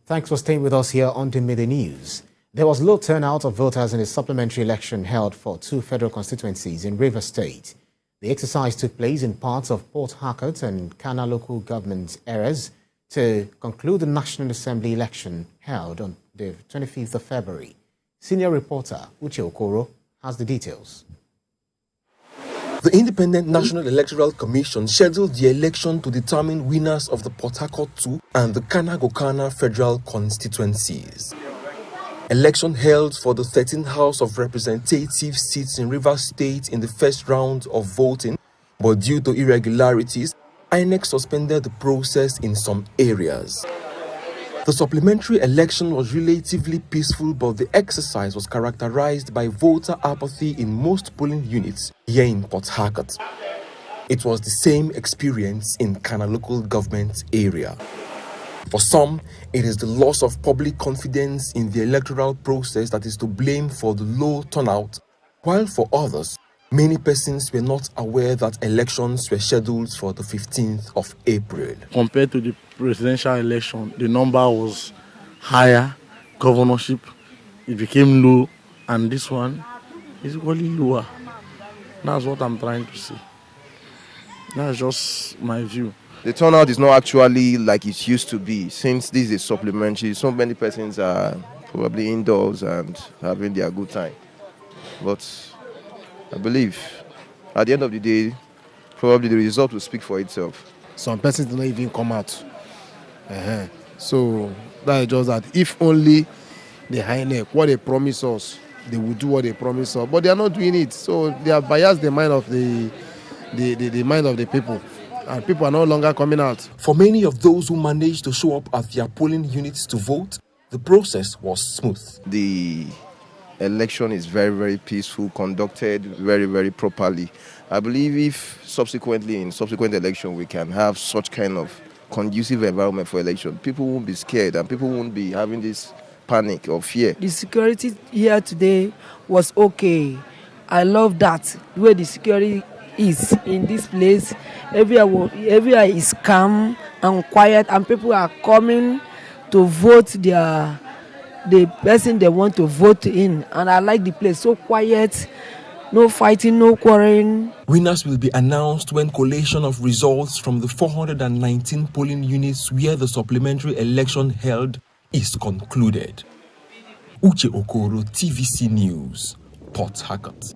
Thanks for staying with us here on the Midday News. There was low turnout of voters in a supplementary election held for 2 federal constituencies in Rivers State. The exercise took place in parts of Port Harcourt and Kana local government areas to conclude the National Assembly election held on the 25th of February. Senior reporter Uche Okoro has the details. The Independent National Electoral Commission scheduled the election to determine winners of the Port Harcourt 2 and the Kana federal constituencies. Election held for the 13th House of Representatives seats in Rivers State in the first round of voting, but due to irregularities, INEC suspended the process in some areas. The supplementary election was relatively peaceful, but the exercise was characterized by voter apathy in most polling units here in Port Harcourt. It was the same experience in Kana local government area. For some, it is the loss of public confidence in the electoral process that is to blame for the low turnout, while for others, many persons were not aware that elections were scheduled for the 15th of April. Compared to the presidential election, the number was higher. Governorship, it became low, and this one is equally lower. That's what I'm trying to say. That's just my view. The turnout is not actually like it used to be. Since this is supplementary, so many persons are probably indoors and having their good time. But I believe at the end of the day, probably the result will speak for itself. Some persons do not even come out. So that is just that. If only the INEC, what they promise us, they will do what they promise us. But they are not doing it. So they have biased the mind of the mind of the people. And people are no longer coming out. For many of those who managed to show up at their polling units to vote, the process was smooth. The election is very, very peaceful, conducted very, very properly. I believe if subsequently in subsequent election we can have such kind of conducive environment for election, people won't be scared and people won't be having this panic or fear. The security here today was okay. I love that, the way the security is in this place. Everywhere is calm and quiet, and people are coming to vote the person they want to vote in. And I like the place, so quiet, no fighting, no quarreling. Winners will be announced when collation of results from the 419 polling units where the supplementary election held is concluded. Uche Okoro, TVC News, Port Harcourt.